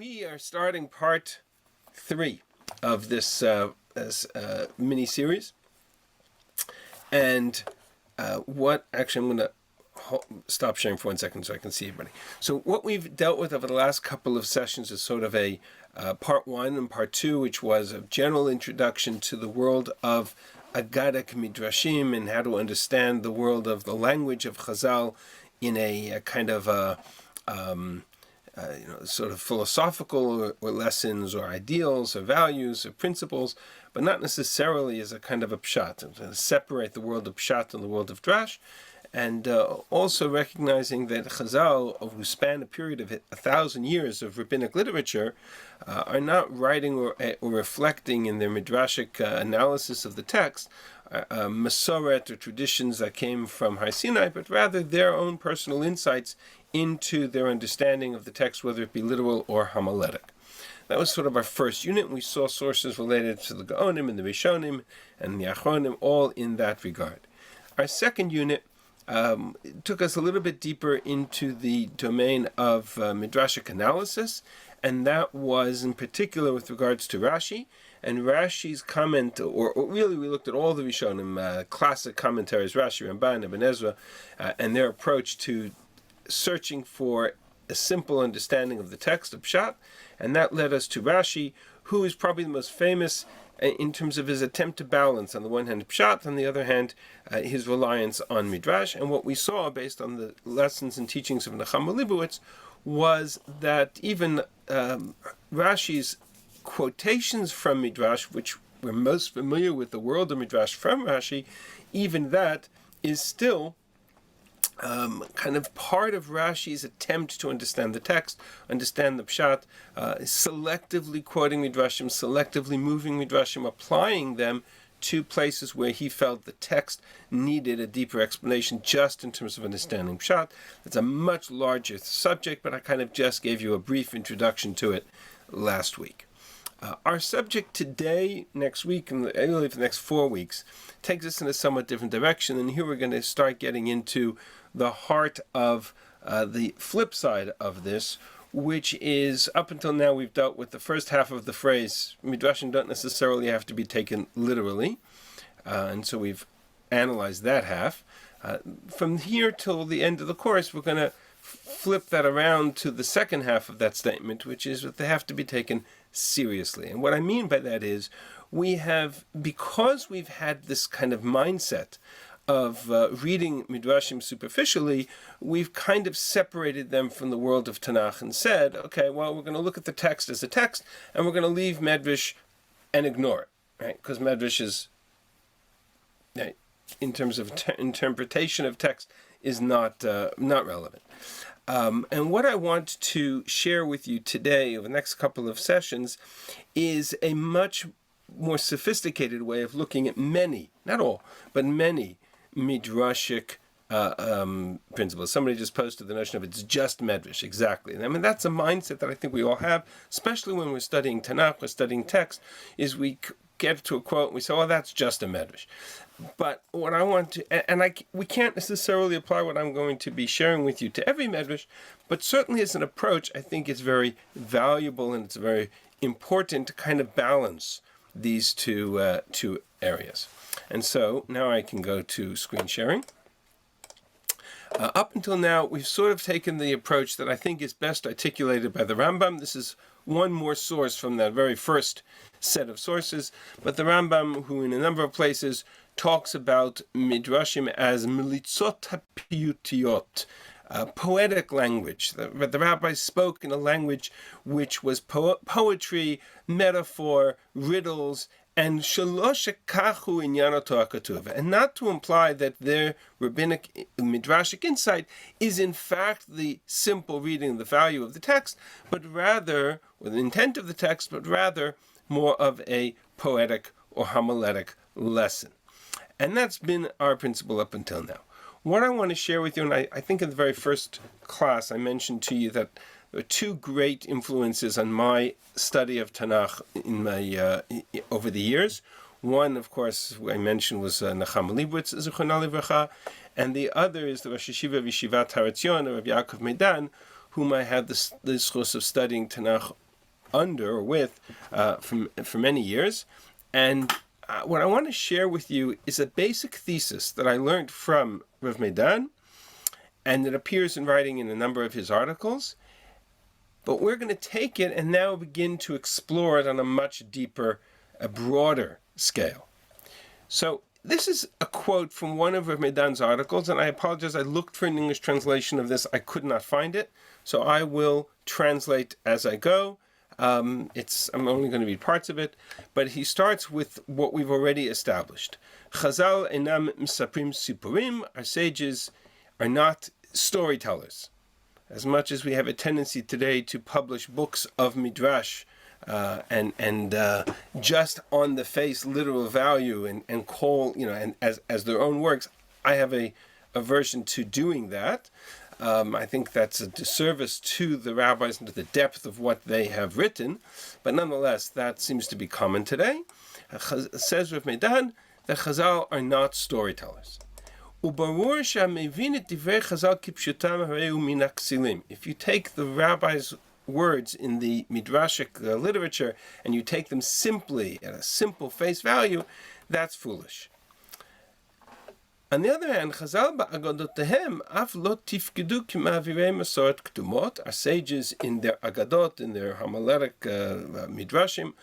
We are starting part 3 of this mini-series. And actually I'm going to stop sharing for 1 second so I can see everybody. So what we've dealt with over the last couple of sessions is sort of a part 1 and part 2, which was a general introduction to the world of Agadic Midrashim and how to understand the world of the language of Chazal in a kind of sort of philosophical or lessons or ideals or values or principles, but not necessarily as a kind of a pshat, to separate the world of pshat and the world of drash, and also recognizing that Chazal, who span a period of 1,000 years of rabbinic literature, are not writing or reflecting in their Midrashic analysis of the text Masoret or traditions that came from Har Sinai, but rather their own personal insights into their understanding of the text, whether it be literal or homiletic. That was sort of our first unit. We saw sources related to the Gaonim and the Rishonim and the Achronim, all in that regard. Our second unit took us a little bit deeper into the domain of Midrashic analysis, and that was in particular with regards to Rashi. And Rashi's comment, or really we looked at all the Rishonim, classic commentaries, Rashi, Ramban, Ibn Ezra, and their approach to searching for a simple understanding of the text of Pshat, and that led us to Rashi, who is probably the most famous in terms of his attempt to balance, on the one hand, Pshat, on the other hand, his reliance on Midrash. And what we saw, based on the lessons and teachings of Nechama Leibowitz, was that even Rashi's quotations from Midrash, which we're most familiar with the world of Midrash from Rashi, even that is still kind of part of Rashi's attempt to understand the text, understand the Pshat, selectively quoting Midrashim, selectively moving Midrashim, applying them to places where he felt the text needed a deeper explanation just in terms of understanding Pshat. It's a much larger subject, but I kind of just gave you a brief introduction to it last week. Our subject today, next week, and really for the next 4 weeks, takes us in a somewhat different direction, and here we're going to start getting into the heart of the flip side of this, which is, up until now we've dealt with the first half of the phrase, Midrashim don't necessarily have to be taken literally, and so we've analyzed that half. From here till the end of the course, we're going to flip that around to the second half of that statement, which is that they have to be taken seriously. And what I mean by that is, because we've had this kind of mindset of reading Midrashim superficially, we've kind of separated them from the world of Tanakh and said, okay, well, we're going to look at the text as a text, and we're going to leave Midrash and ignore it, right? Because Midrash is, in terms of interpretation of text, is not relevant. And what I want to share with you today, over the next couple of sessions, is a much more sophisticated way of looking at many, not all, but many Midrashic principles. Somebody just posted the notion of it's just Midrash, exactly. And I mean, that's a mindset that I think we all have, especially when we're studying Tanakh, we're studying text, is we get to a quote and we say, oh, that's just a Midrash. But what I want to, we can't necessarily apply what I'm going to be sharing with you to every Midrash, but certainly as an approach, I think it's very valuable and it's very important to kind of balance these two areas. And so now I can go to screen sharing. Up until now, we've sort of taken the approach that I think is best articulated by the Rambam. This is one more source from that very first set of sources, but the Rambam, who in a number of places talks about Midrashim as militzot hapiyutiyot, poetic language. The rabbis spoke in a language which was poetry, metaphor, riddles, and shalosh kachu inyan Torah katuv, and not to imply that their rabbinic midrashic insight is in fact the simple reading of the value of the text, but rather, or the intent of the text, but rather more of a poetic or homiletic lesson. And that's been our principle up until now. What I want to share with you, and I think in the very first class I mentioned to you that there are two great influences on my study of Tanakh in my over the years. One, of course, I mentioned was Nechama Leibowitz, Zichrono Livracha, and the other is the Rosh Yeshiva of Yeshivat Har Etzion, Rabbi Yaakov Medan, whom I had the source of studying Tanakh under or with for many years. And what I want to share with you is a basic thesis that I learned from Rav Meidan, and it appears in writing in a number of his articles. But we're going to take it and now begin to explore it on a much deeper, a broader scale. So this is a quote from one of Rav Meidan's articles, and I apologize, I looked for an English translation of this, I could not find it, so I will translate as I go. I'm only going to read parts of it, but he starts with what we've already established. Chazal enam misaprim sipurim, our sages are not storytellers. As much as we have a tendency today to publish books of Midrash and just on the face literal value and call, and as their own works, I have a aversion to doing that. I think that's a disservice to the rabbis and to the depth of what they have written. But nonetheless, that seems to be common today. Says Rav Meidan that Chazal are not storytellers. If you take the rabbi's words in the Midrashic literature and you take them simply at a simple face value, that's foolish. On the other hand, Chazal ba'agadotehem af lo tifkedu k'ma'avirei masoret k'tumot, our sages in their agadot, in their homiletic midrashim,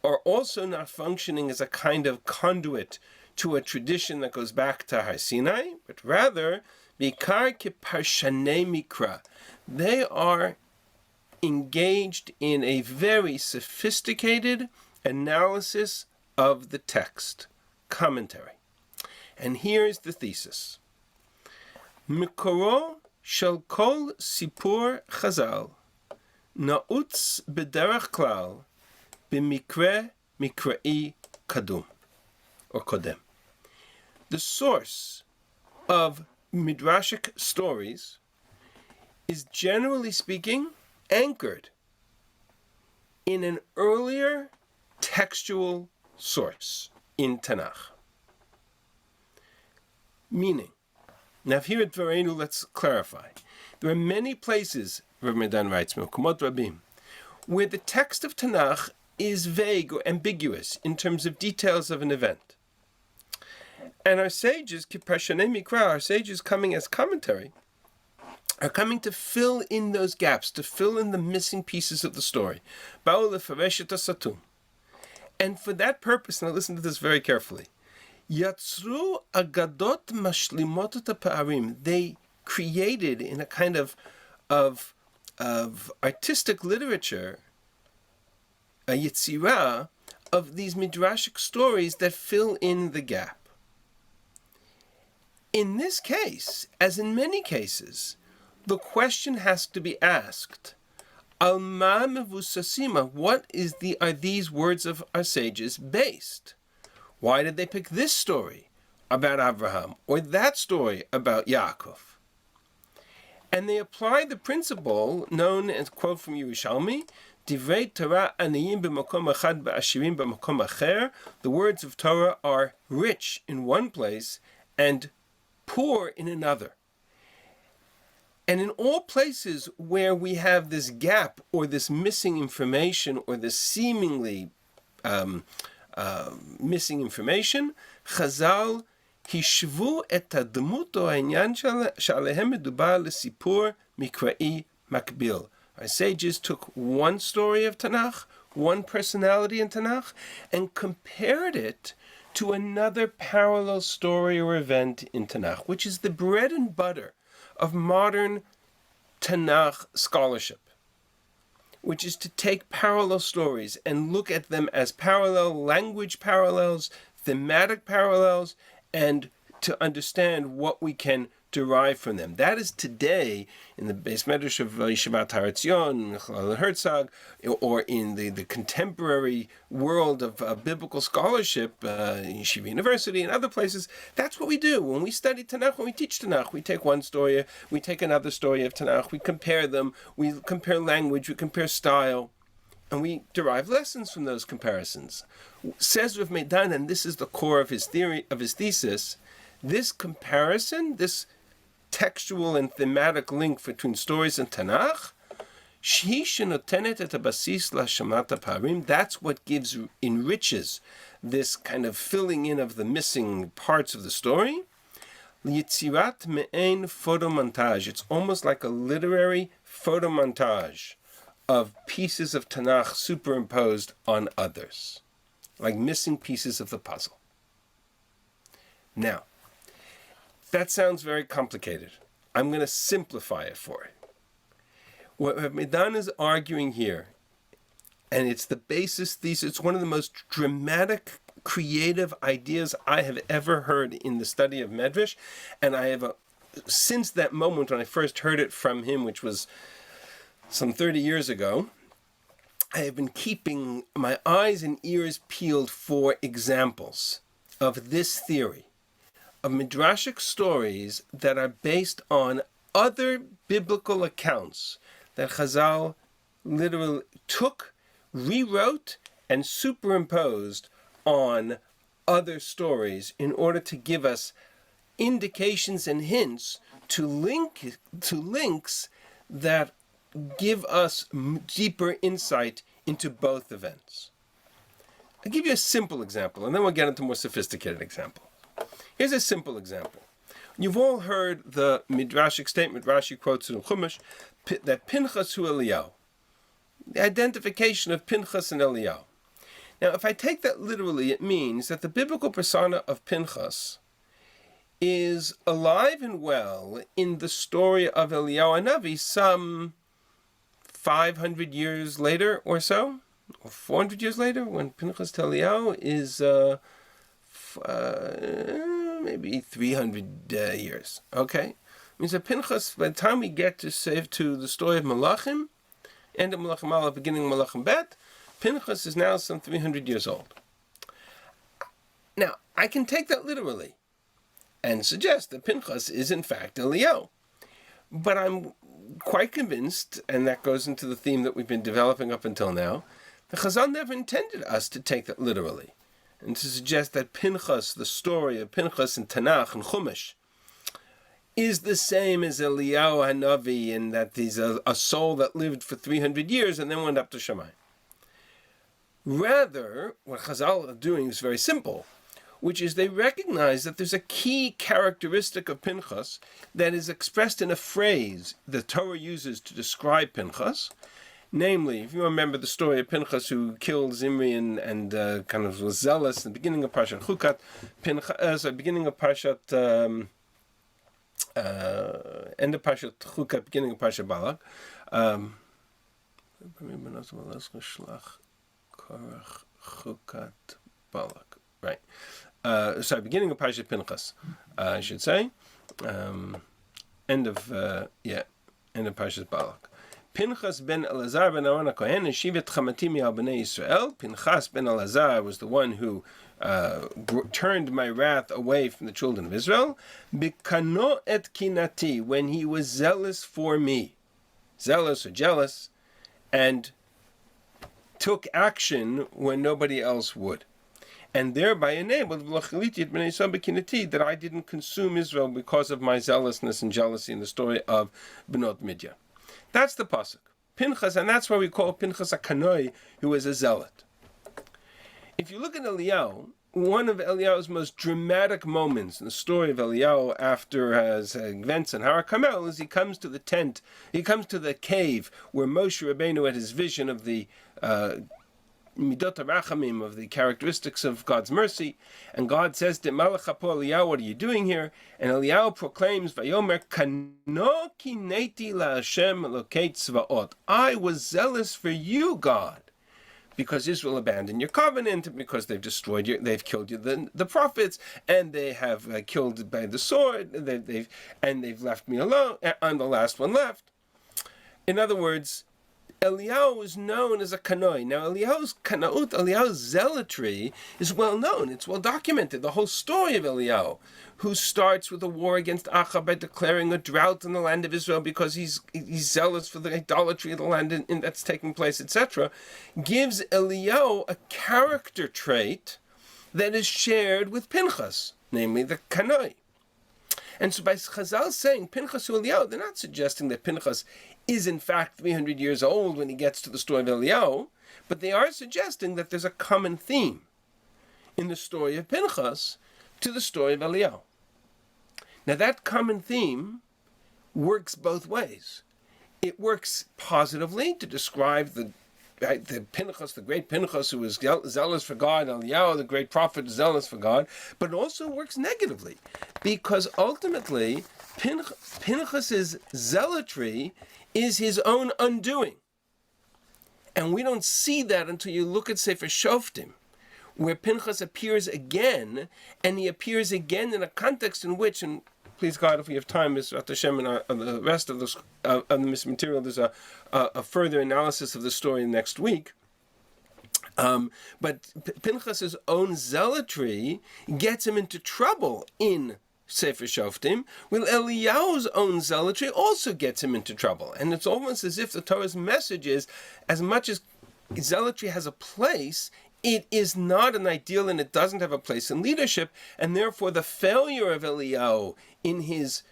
are also not functioning as a kind of conduit to a tradition that goes back to Har Sinai, but rather, bikar keparshanei mikra. They are engaged in a very sophisticated analysis of the text, commentary. And here's the thesis. Mikoro shel kol sipur Chazal na'utz b'derech klal b'mikre mikra'i kadum, or kodem. The source of Midrashic stories is, generally speaking, anchored in an earlier textual source in Tanakh. Meaning, now here at Varenu, let's clarify. There are many places, Rav Meidan writes, Mekumot Rabim, where the text of Tanakh is vague or ambiguous in terms of details of an event. And our sages, Kiparshanei Mikra, our sages coming as commentary, are coming to fill in those gaps, to fill in the missing pieces of the story. Ba'u lefaresh et hasatum. And for that purpose, now listen to this very carefully, Yatzru agadot mashlimot et ha'pa'arim. They created in a kind of artistic literature a yitzirah of these midrashic stories that fill in the gap. In this case, as in many cases, the question has to be asked, Al ma mevusasima, are these words of our sages based? Why did they pick this story about Abraham or that story about Yaakov? And they apply the principle known as, quote from Yerushalmi, Divrei Torah aniyim b'makom echad ba'ashirim b'makom acher. The words of Torah are rich in one place and poor in another. And in all places where we have this gap or this missing information or this seemingly missing information, Chazal hishvu et hadmut o ha'inyan sha'alehem medubar lesipur mikra'i makbil. Our sages took one story of Tanakh, one personality in Tanakh, and compared it to another parallel story or event in Tanakh, which is the bread and butter of modern Tanakh scholarship, which is to take parallel stories and look at them as parallel language parallels, thematic parallels, and to understand what we can derive from them. That is today in the base Midrash of Yeshivat Har Etzion, Herzog, or in the contemporary world of biblical scholarship, Yeshiva University and other places. That's what we do. When we study Tanakh, when we teach Tanakh, we take one story, we take another story of Tanakh, we compare them, we compare language, we compare style, and we derive lessons from those comparisons. Says Rav Meidan, and this is the core of his theory, of his thesis, this comparison, this textual and thematic link between stories and Tanakh That's what enriches this kind of filling in of the missing parts of the story. It's almost like a literary photomontage of pieces of Tanakh superimposed on others, like missing pieces of the puzzle. Now, that sounds very complicated. I'm going to simplify it for you. What Rabbi is arguing here, and it's the basis thesis, it's one of the most dramatic, creative ideas I have ever heard in the study of Midrash, and I have, since that moment when I first heard it from him, which was some 30 years ago, I have been keeping my eyes and ears peeled for examples of this theory, of Midrashic stories that are based on other biblical accounts that Chazal literally took, rewrote, and superimposed on other stories in order to give us indications and hints to links that give us deeper insight into both events. I'll give you a simple example, and then we'll get into more sophisticated example. Here's a simple example. You've all heard the Midrashic statement, Rashi quotes in Chumash, that Pinchas hu Eliyahu. The identification of Pinchas and Eliyahu. Now, if I take that literally, it means that the biblical persona of Pinchas is alive and well in the story of Eliyahu Hanavi some 500 years later or so, or 400 years later, when Pinchas to Eliyahu is maybe 300 years. Okay? Means that Pinchas, by the time we get to the story of Malachim, end of Malachim Aleph, beginning of Malachim Bet, Pinchas is now some 300 years old. Now, I can take that literally and suggest that Pinchas is in fact Eliyahu. But I'm quite convinced, and that goes into the theme that we've been developing up until now, that Chazal never intended us to take that literally, and to suggest that Pinchas, the story of Pinchas in Tanakh and Chumash, is the same as Eliyahu Hanavi, and that he's a soul that lived for 300 years and then went up to Shamayim. Rather, what Chazal are doing is very simple, which is they recognize that there's a key characteristic of Pinchas that is expressed in a phrase the Torah uses to describe Pinchas. Namely, if you remember the story of Pinchas who killed Zimri and kind of was zealous at the beginning of Parshat Chukat, beginning of Parshat, end of Parshat Chukat, beginning of Parshat Balak. Right. Beginning of Parshat Pinchas, I should say. End of Parshat Balak. Pinchas ben Elazar ben Aaron HaKohen and Shivat Chamatim Yal Bnei Yisrael. Pinchas ben Elazar was the one who turned my wrath away from the children of Israel. Bikano et kinati, when he was zealous for me, zealous or jealous, and took action when nobody else would, and thereby enabled that I didn't consume Israel because of my zealousness and jealousy in the story of Bnot Midian. That's the pasuk, Pinchas, and that's why we call Pinchas a kanoi, who is a zealot. If you look at Eliyahu, one of Eliyahu's most dramatic moments in the story of Eliyahu after his events in Har Carmel is he comes to the cave where Moshe Rabbeinu had his vision of the Midot HaRachamim, of the characteristics of God's mercy, and God says to Malach HaPo Eliyahu, what are you doing here? And Eliyahu proclaims, Vayomer Kano kineti laHashem Elokei Tzvaot. I was zealous for you, God, because Israel abandoned your covenant, because they've destroyed you, they've killed you, the prophets, and they have killed by the sword, they've left me alone. I'm the last one left. In other words, Eliyahu is known as a kanoi. Now, Eliyahu's kanaut, Eliyahu's zealotry is well known. It's well documented. The whole story of Eliyahu, who starts with a war against Achab by declaring a drought in the land of Israel because he's zealous for the idolatry of the land that's taking place, etc., gives Eliyahu a character trait that is shared with Pinchas, namely the kanoi. And so by Chazal saying Pinchas hu Eliyahu, they're not suggesting that Pinchas is in fact 300 years old when he gets to the story of Eliyahu, but they are suggesting that there's a common theme in the story of Pinchas to the story of Eliyahu. Now that common theme works both ways. It works positively to describe the Pinchas, the great Pinchas, who was zealous for God, Eliyahu, the great prophet, zealous for God, but it also works negatively, because ultimately Pinchas's zealotry is his own undoing. And we don't see that until you look at Sefer Shoftim, where Pinchas appears again, and he appears again in a context in which, and please God, if we have time, Mr. Hashem, and the rest of this material, there's a further analysis of the story next week. But Pinchas's own zealotry gets him into trouble in Sefer Shoftim, while Eliyahu's own zealotry also gets him into trouble. And it's almost as if the Torah's message is, as much as zealotry has a place, it is not an ideal and it doesn't have a place in leadership, and therefore the failure of Eliyahu in his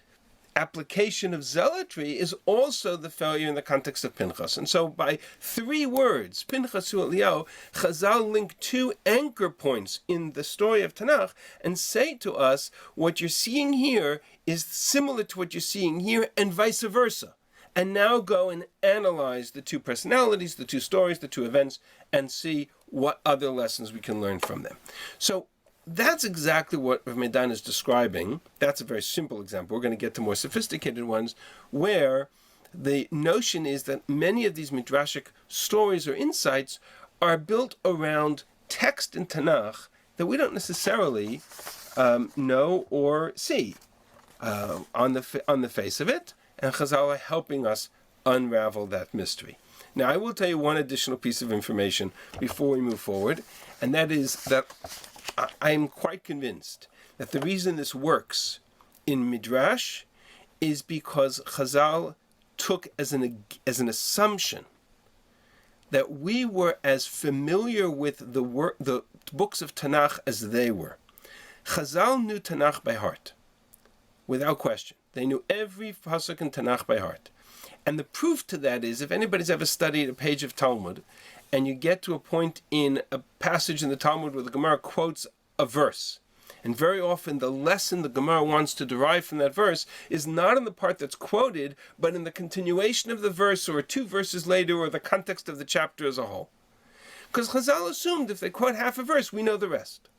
application of zealotry is also the failure in the context of Pinchas. And so by three words, Pinchas to Eliyahu, Chazal link two anchor points in the story of Tanakh and say to us, what you're seeing here is similar to what you're seeing here and vice versa. And now go and analyze the two personalities, the two stories, the two events, and see what other lessons we can learn from them. So that's exactly what Rav Meidan is describing. That's a very simple example. We're going to get to more sophisticated ones, where the notion is that many of these Midrashic stories or insights are built around text in Tanakh that we don't necessarily know or see on the face of it, and Chazal are helping us unravel that mystery. Now, I will tell you one additional piece of information before we move forward, and that is that I am quite convinced that the reason this works in Midrash is because Chazal took as an assumption that we were as familiar with the books of Tanakh as they were. Chazal knew Tanakh by heart, without question. They knew every pasuk in Tanakh by heart. And the proof to that is, if anybody's ever studied a page of Talmud, and you get to a point in a passage in the Talmud where the Gemara quotes a verse, and very often the lesson the Gemara wants to derive from that verse is not in the part that's quoted, but in the continuation of the verse, or 2 verses later, or the context of the chapter as a whole. Because Chazal assumed if they quote half a verse, we know the rest.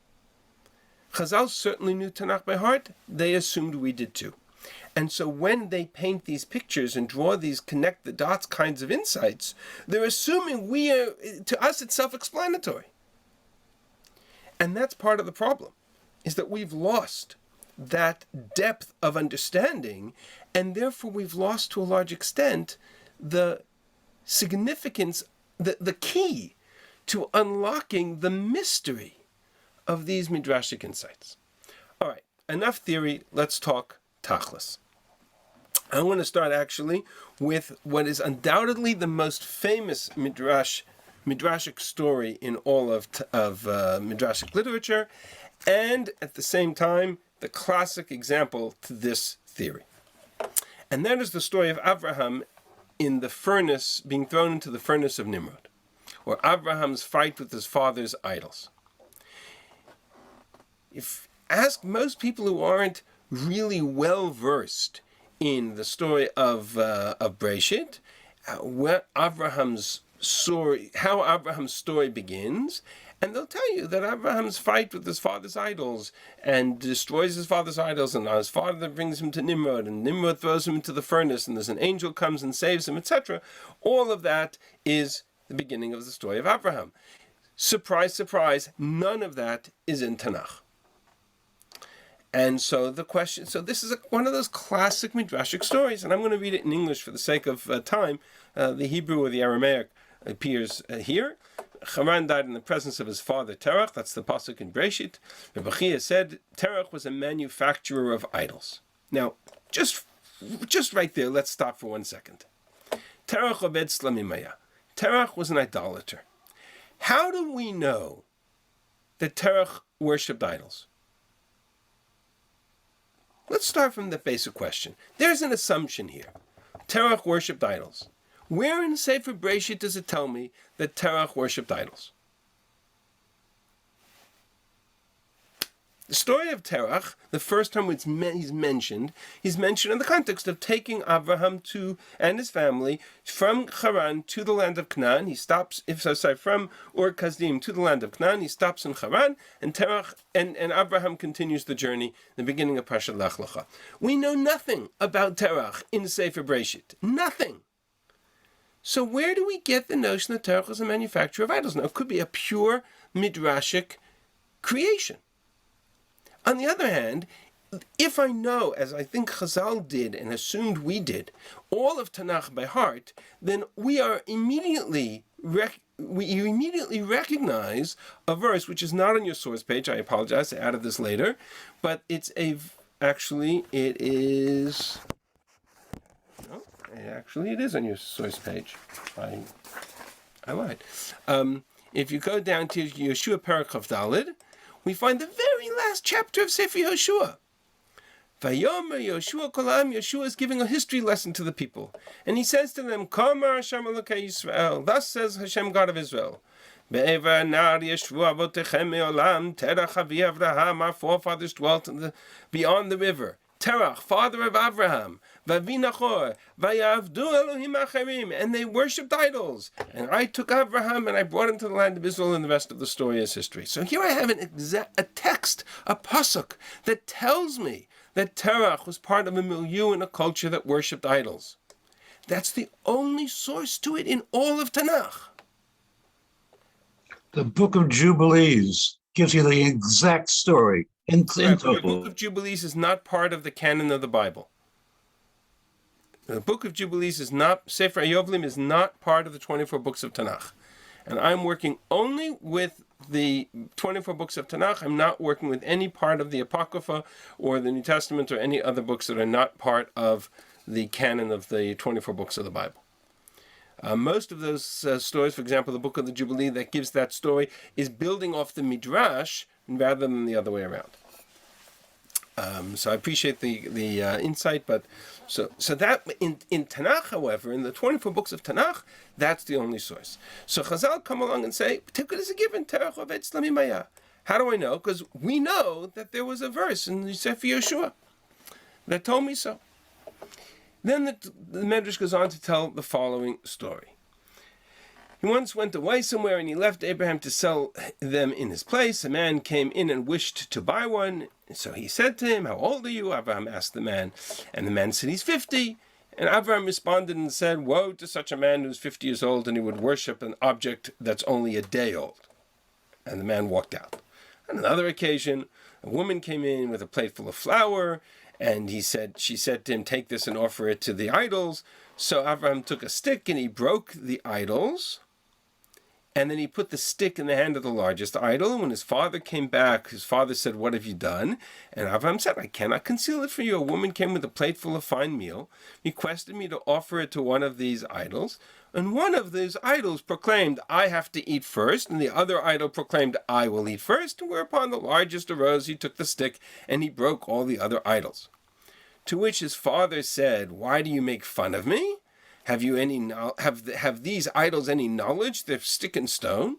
Chazal certainly knew Tanakh by heart. They assumed we did too. And so when they paint these pictures and draw these connect the dots kinds of insights, they're assuming to us it's self-explanatory. And that's part of the problem, is that we've lost that depth of understanding, and therefore we've lost to a large extent the significance, the key to unlocking the mystery of these Midrashic insights. All right, enough theory, let's talk Talkless. I want to start actually with what is undoubtedly the most famous Midrashic story in all of Midrashic literature, and at the same time, the classic example to this theory. And that is the story of Abraham in the furnace, being thrown into the furnace of Nimrod, or Abraham's fight with his father's idols. Ask most people who aren't really well versed in the story of Bereshit, how Abraham's story begins, and they'll tell you that Abraham's fight with his father's idols and destroys his father's idols, and his father brings him to Nimrod, and Nimrod throws him into the furnace, and there's an angel comes and saves him, etc. All of that is the beginning of the story of Abraham. Surprise, surprise, none of that is in Tanakh. And so this is one of those classic Midrashic stories, and I'm going to read it in English for the sake of time. The Hebrew or the Aramaic appears here. Haran died in the presence of his father Terach. That's the pasuk in Bereshit. Rabbi Chia said Terach was a manufacturer of idols. Now, just right there, let's stop for 1 second. Terach obed slamimaya. Terach was an idolater. How do we know that Terach worshipped idols? Let's start from the basic question. There's an assumption here. Terach worshipped idols. Where in Sefer Bereshit does it tell me that Terach worshipped idols? The story of Terach, the first time he's mentioned in the context of taking Abraham and his family from Haran to the land of Canaan. He stops, from Ur Kasdim to the land of Canaan. He stops in Haran, and Terach and Abraham continues the journey. The beginning of Parashat Lech Lecha. We know nothing about Terach in Sefer Bereshit. Nothing. So where do we get the notion that Terach was a manufacturer of idols? Now, it could be a pure Midrashic creation. On the other hand, if I know, as I think Chazal did and assumed we did, all of Tanakh by heart, then we immediately recognize a verse which is not on your source page. I apologize, I added this later, but it is. No, actually, it is on your source page. I lied. If you go down to Yeshua Perek Daled, we find the very last chapter of Sefer Yoshua. Vayomer Yoshua Kolam, Yoshua is giving a history lesson to the people. And he says to them, Kamar Hashem Elokei Yisrael, thus says Hashem, God of Israel. Be'eva nar Yeshua avotechem me'olam, Terach avi Avraham, our forefathers dwelt beyond the river. Terach, father of Abraham, Vavi Nachor, Vayavdu Elohim Acharim, and they worshipped idols. And I took Abraham and I brought him to the land of Israel, and the rest of the story is history. So here I have a text, a pasuk, that tells me that Terach was part of a milieu and a culture that worshipped idols. That's the only source to it in all of Tanakh. The Book of Jubilees gives you the exact story. The Book of Jubilees is not part of the canon of the Bible. The Book of Jubilees is not, Sefer Yovlim is not part of the 24 books of Tanakh. And I'm working only with the 24 books of Tanakh. I'm not working with any part of the Apocrypha or the New Testament or any other books that are not part of the canon of the 24 books of the Bible. Most of those stories, for example, the Book of the Jubilee that gives that story, is building off the Midrash rather than the other way around. So I appreciate the insight, but so that in Tanakh, however, in the 24 books of Tanakh, that's the only source. So Chazal come along and say, take it as a given, Terach Ovet Slami Maya. How do I know? Because we know that there was a verse in the Sefer Yeshua that told me so. Then the Midrash goes on to tell the following story. He once went away somewhere and he left Abraham to sell them in his place. A man came in and wished to buy one. So he said to him, how old are you? Abraham asked the man. And the man said, he's 50. And Abraham responded and said, woe to such a man who's 50 years old and he would worship an object that's only a day old. And the man walked out. On another occasion, a woman came in with a plate full of flour. And she said to him, take this and offer it to the idols. So Abraham took a stick and he broke the idols. And then he put the stick in the hand of the largest idol. And when his father came back, his father said, what have you done? And Abraham said, I cannot conceal it from you. A woman came with a plate full of fine meal, requested me to offer it to one of these idols. And one of these idols proclaimed, I have to eat first. And the other idol proclaimed, I will eat first. And whereupon the largest arose, he took the stick and he broke all the other idols. To which his father said, why do you make fun of me? Have these idols any knowledge? They're stick and stone.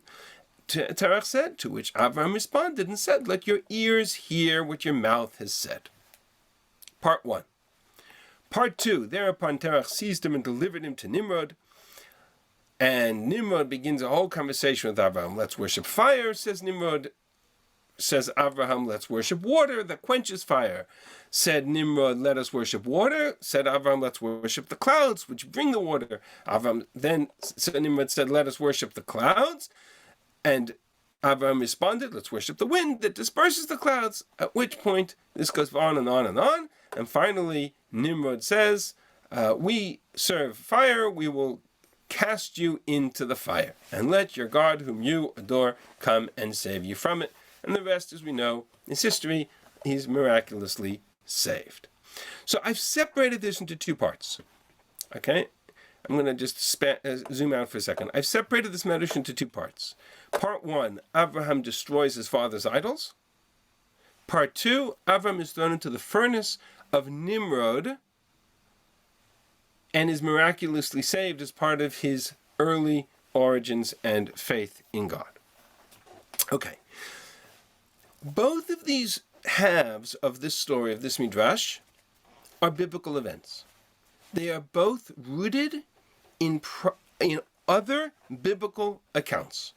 Terach said, to which Abraham responded and said, let your ears hear what your mouth has said. Part 1. Part 2. Thereupon Terach seized him and delivered him to Nimrod. And Nimrod begins a whole conversation with Abraham. Let's worship fire, says Nimrod. Says Abraham, let's worship water that quenches fire. Said Nimrod, let us worship water. Said Abraham, let's worship the clouds which bring the water. So Nimrod said, let us worship the clouds. And Abraham responded, let's worship the wind that disperses the clouds. At which point, this goes on and on and on. And finally, Nimrod says, we serve fire, we will cast you into the fire. And let your God, whom you adore, come and save you from it. And the rest, as we know, is history. He's miraculously saved. So I've separated this into two parts. Okay? I'm going to just zoom out for a second. I've separated this Midrash into two parts. Part 1, Abraham destroys his father's idols. Part 2, Abraham is thrown into the furnace of Nimrod and is miraculously saved as part of his early origins and faith in God. Okay. Both of these halves of this story, of this midrash, are biblical events. They are both rooted in other biblical accounts.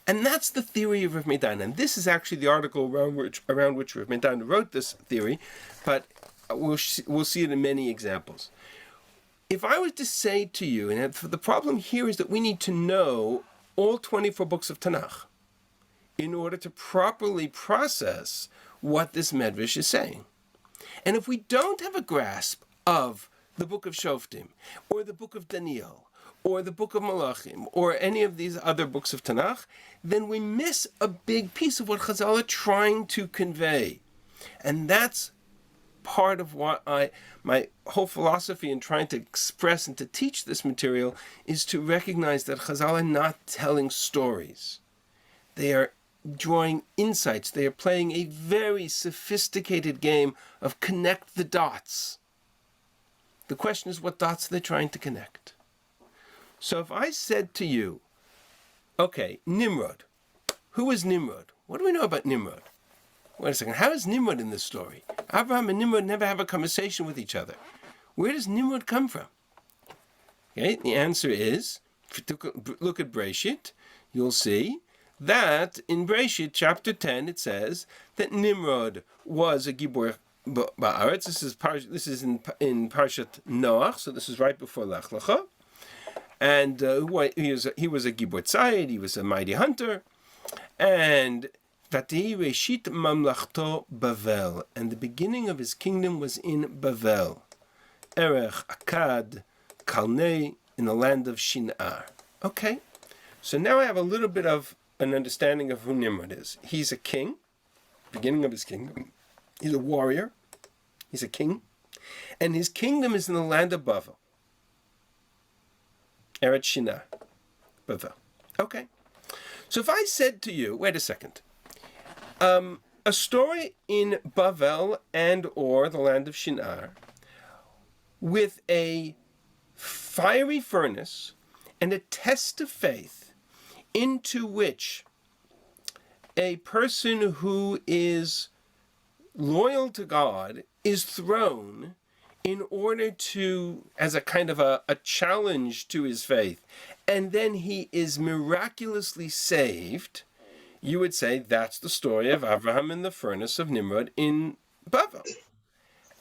And that's the theory of Rav Medan. And this is actually the article around which Rav Medan wrote this theory, but we'll see it in many examples. If I was to say to you, and the problem here is that we need to know all 24 books of Tanakh in order to properly process what this Midrash is saying. And if we don't have a grasp of the book of Shoftim, or the book of Daniel, or the book of Malachim, or any of these other books of Tanakh, then we miss a big piece of what Chazal are trying to convey. And that's part of what my whole philosophy in trying to express and to teach this material is to recognize that Chazal are not telling stories. They are drawing insights. They are playing a very sophisticated game of connect the dots. The question is, what dots are they trying to connect? So if I said to you, okay, Nimrod, who is Nimrod? What do we know about Nimrod? Wait a second, how is Nimrod in this story? Abraham and Nimrod never have a conversation with each other. Where does Nimrod come from? Okay, the answer is, if you look at Bereshit, you'll see that in Bereshit chapter 10 it says that Nimrod was a Gibor Ba'aretz. This is in Parshat Noach, so this is right before Lech Lecha. And he was a Gibor Tzayid, he was a mighty hunter. And Vatihi Reshit Mamlachto Bavel, and the beginning of his kingdom was in Bavel. Erech, Akkad, Kalnei, in the land of Shinar. Okay, so now I have a little bit of an understanding of who Nimrod is. He's a king, beginning of his kingdom. He's a warrior. He's a king. And his kingdom is in the land of Bavel. Eretz Shinar. Bavel. Okay. So if I said to you, wait a second, a story in Bavel and or the land of Shinar with a fiery furnace and a test of faith into which a person who is loyal to God is thrown in order to, as a kind of a challenge to his faith, and then he is miraculously saved, you would say that's the story of Abraham in the furnace of Nimrod in Bavel.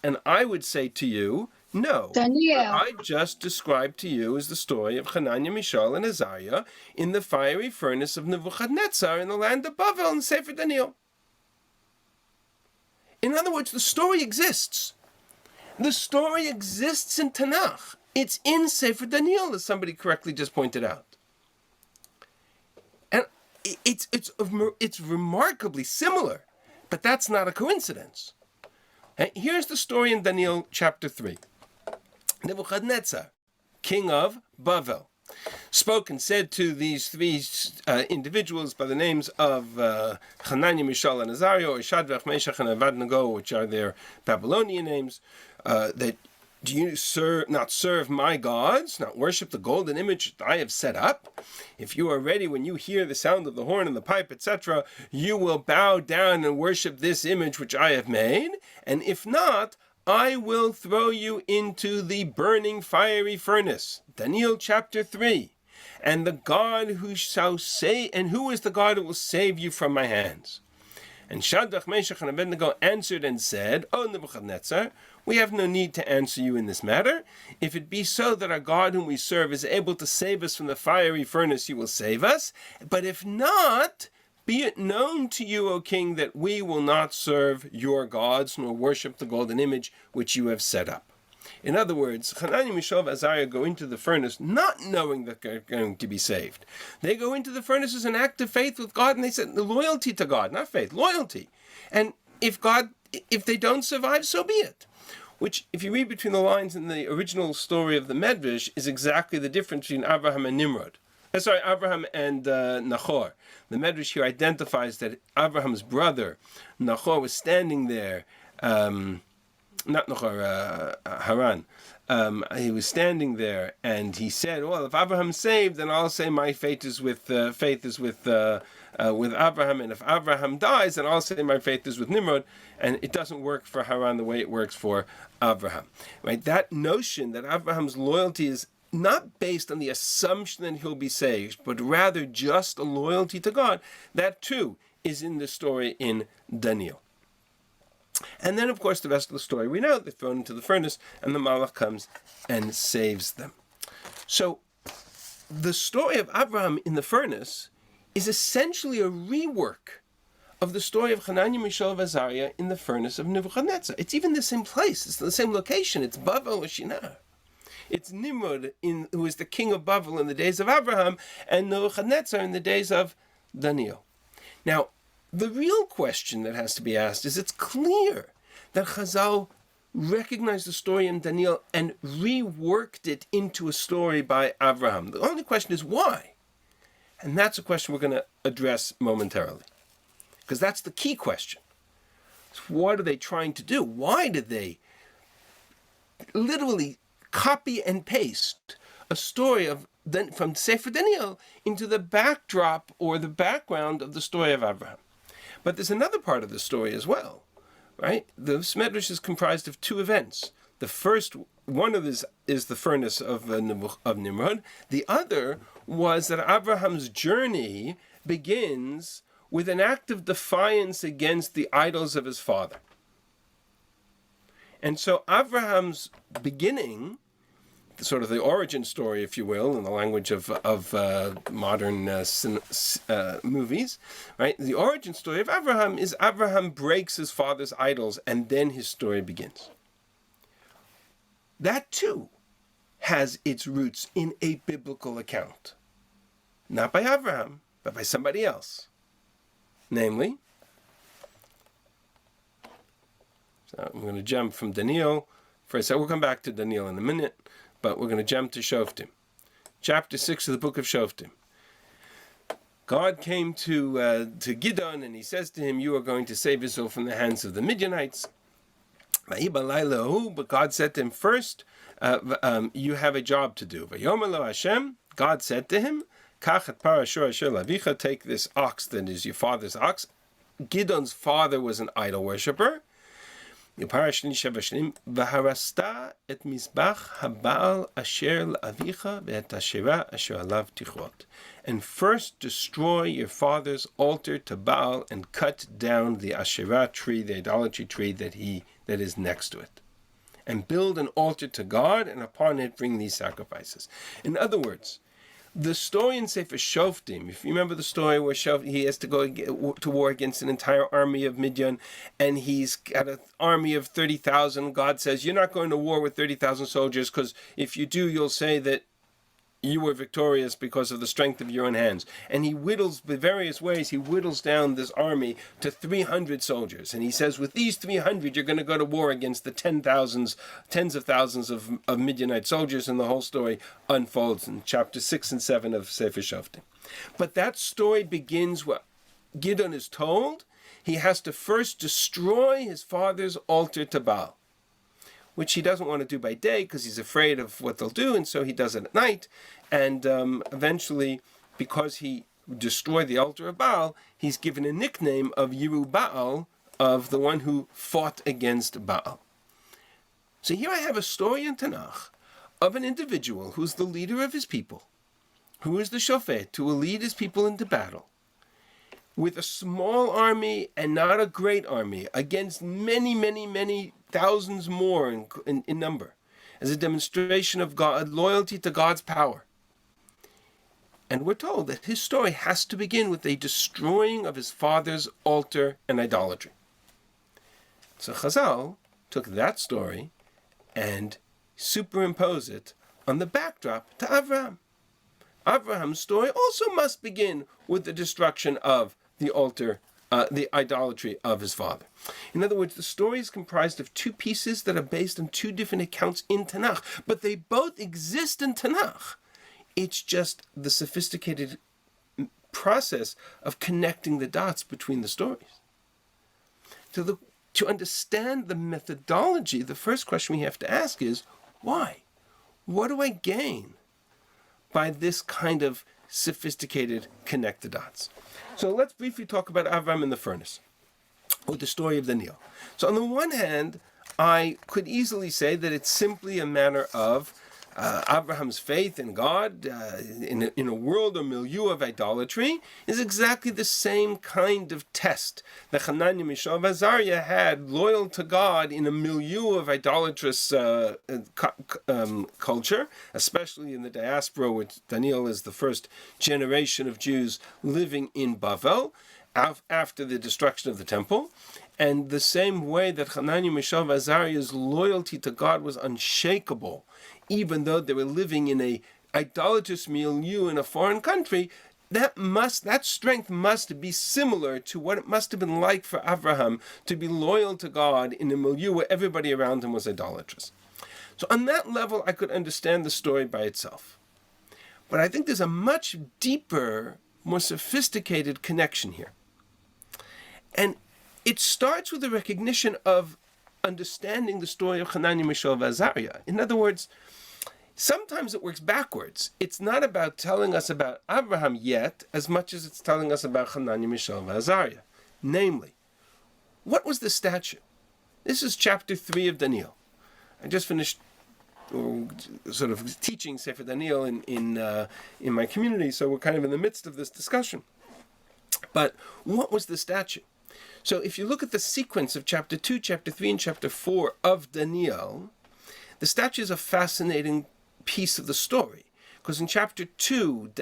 And I would say to you, no. Daniel. What I just described to you is the story of Hananiah, Mishael, and Azariah in the fiery furnace of Nebuchadnezzar in the land of Bavel in Sefer Daniel. In other words, the story exists. The story exists in Tanakh. It's in Sefer Daniel, as somebody correctly just pointed out. And it's remarkably similar, but that's not a coincidence. And here's the story in Daniel chapter 3. Nebuchadnezzar, king of Bavel, spoke and said to these three individuals by the names of Hananiah, Mishael, and Azariah, or Shadrach, Meshach, and Abednego, which are their Babylonian names, that do you not serve my gods, not worship the golden image that I have set up? If you are ready, when you hear the sound of the horn and the pipe, etc., you will bow down and worship this image which I have made, and if not, I will throw you into the burning fiery furnace. Daniel chapter 3. And the God who shall say, and who is the God who will save you from my hands? And Shadrach, Meshach, and Abednego answered and said, O Nebuchadnezzar, we have no need to answer you in this matter. If it be so that our God whom we serve is able to save us from the fiery furnace, you will save us. But if not, be it known to you, O king, that we will not serve your gods, nor worship the golden image which you have set up. In other words, Hananiah, Mishael, and Azariah go into the furnace not knowing that they're going to be saved. They go into the furnace as an act of faith with God, and they said loyalty to God, not faith, loyalty. And if they don't survive, so be it. Which, if you read between the lines in the original story of the Midrash, is exactly the difference between Abraham and Nimrod. Abraham and Nahor. The Midrash here identifies that Abraham's brother, Nahor, was standing there not Nochar, Haran. He was standing there, and he said, "Well, if Abraham's saved, then I'll say my faith is with Abraham, and if Abraham dies, then I'll say my faith is with Nimrod." And it doesn't work for Haran the way it works for Abraham, right? That notion that Abraham's loyalty is not based on the assumption that he'll be saved, but rather just a loyalty to God, that too is in the story in Daniel. And then, of course, the rest of the story we know. They're thrown into the furnace, and the Malach comes and saves them. So the story of Abraham in the furnace is essentially a rework of the story of Hananiah, Mishael, and Azariah in the furnace of Nebuchadnezzar. It's even the same place. It's the same location. It's Bavel or Shinar. It's Nimrod, who is the king of Bavel in the days of Abraham, and Nebuchadnezzar in the days of Daniel. Now, the real question that has to be asked is, it's clear that Chazal recognized the story in Daniel and reworked it into a story by Abraham. The only question is why? And that's a question we're going to address momentarily, because that's the key question. So what are they trying to do? Why did they literally copy and paste a story from Sefer Daniel into the backdrop or the background of the story of Abraham? But there's another part of the story as well, right? The Midrash is comprised of two events. The first one of this is the furnace of Nimrod. The other was that Abraham's journey begins with an act of defiance against the idols of his father. And so Abraham's beginning, sort of the origin story, if you will, in the language of modern movies, right? The origin story of Abraham is Abraham breaks his father's idols, and then his story begins. That too has its roots in a biblical account, not by Abraham, but by somebody else, namely. So I'm going to jump from Daniel for a second. We'll come back to Daniel in a minute. But we're going to jump to Shoftim. Chapter 6 of the book of Shoftim. God came to Gideon, and he says to him, "You are going to save Israel from the hands of the Midianites." But God said to him, "First, you have a job to do." God said to him, "Take this ox that is your father's ox." Gideon's father was an idol worshipper. V'harasta et mizbach habal asher la'avicha ve'et asherah asher alav tichot. And first destroy your father's altar to Baal and cut down the Asherah tree, the idolatry tree that is next to it. And build an altar to God, and upon it bring these sacrifices. In other words, the story in Sefer Shoftim, if you remember the story where he has to go to war against an entire army of Midian, and he's got an army of 30,000. God says, "You're not going to war with 30,000 soldiers, because if you do, you'll say that you were victorious because of the strength of your own hands." And he whittles, by various ways, he whittles down this army to 300 soldiers. And he says, with these 300, you're going to go to war against the tens of thousands of Midianite soldiers. And the whole story unfolds in chapter 6 and 7 of Sefer Shoftim. But that story begins where Gideon is told he has to first destroy his father's altar to Baal, which he doesn't want to do by day because he's afraid of what they'll do, and so he does it at night. And eventually, because he destroyed the altar of Baal, he's given a nickname of Yerubbaal, of the one who fought against Baal. So here I have a story in Tanakh of an individual who's the leader of his people, who is the shofet, who will lead his people into battle, with a small army and not a great army, against many, many, many thousands more in number, as a demonstration of God, loyalty to God's power. And we're told that his story has to begin with a destroying of his father's altar and idolatry. So Chazal took that story and superimposed it on the backdrop to Avraham. Abraham's story also must begin with the destruction of the altar, the idolatry of his father. In other words, the story is comprised of two pieces that are based on two different accounts in Tanakh, but they both exist in Tanakh. It's just the sophisticated process of connecting the dots between the stories. So to understand the methodology, the first question we have to ask is, why? What do I gain by this kind of sophisticated connect the dots? So let's briefly talk about Avram in the furnace, or the story of Daniel. So on the one hand, I could easily say that it's simply a matter of Abraham's faith in God in a world or milieu of idolatry is exactly the same kind of test that Hananiah, Mishael, and Azariah had, loyal to God in a milieu of idolatrous culture, especially in the diaspora, which Daniel is the first generation of Jews living in Bavel after the destruction of the temple. And the same way that Hananiah, Mishael, and Azariah's loyalty to God was unshakable, even though they were living in a idolatrous milieu in a foreign country, that strength must be similar to what it must have been like for Abraham to be loyal to God in a milieu where everybody around him was idolatrous. So on that level, I could understand the story by itself. But I think there's a much deeper, more sophisticated connection here. And it starts with the recognition of understanding the story of Hananiah, Mishael, and Azariah. In other words, sometimes it works backwards. It's not about telling us about Abraham yet, as much as it's telling us about Hananiah, Mishael, and Azariah. Namely, what was the statue? This is chapter 3 of Daniel. I just finished sort of teaching Sefer Daniel in my community, so we're kind of in the midst of this discussion. But what was the statue? So if you look at the sequence of chapter 2, chapter 3, and chapter 4 of Daniel, the statue is a fascinating piece of the story. Because in chapter 2,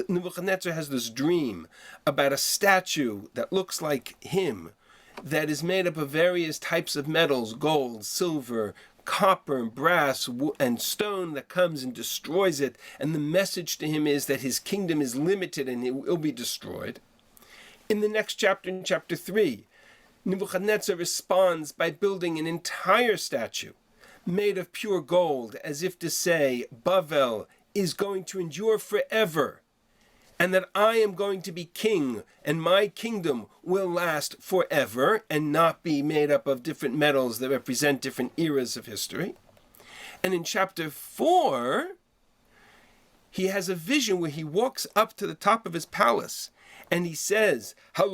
Nebuchadnezzar has this dream about a statue that looks like him, that is made up of various types of metals, gold, silver, copper, and brass, and stone, that comes and destroys it. And the message to him is that his kingdom is limited and it will be destroyed. In the next chapter, in chapter 3, Nebuchadnezzar responds by building an entire statue made of pure gold, as if to say, Bavel is going to endure forever, and that I am going to be king, and my kingdom will last forever, and not be made up of different metals that represent different eras of history. And in chapter 4, he has a vision where he walks up to the top of his palace, and he says, this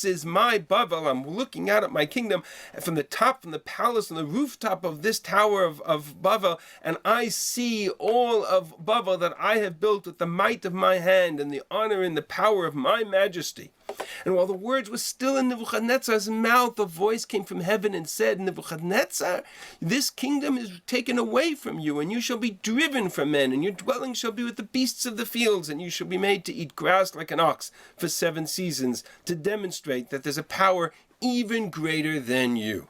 is my Bavel. I'm looking out at my kingdom from the top, from the palace, on the rooftop of this tower of Bavel, and I see all of Bavel that I have built with the might of my hand and the honor and the power of my majesty. And while the words were still in Nebuchadnezzar's mouth, a voice came from heaven and said, Nebuchadnezzar, this kingdom is taken away from you, and you shall be driven from men, and your dwelling shall be with the beasts of the fields, and you shall be made to eat grass like an ox for 7 seasons, to demonstrate that there's a power even greater than you.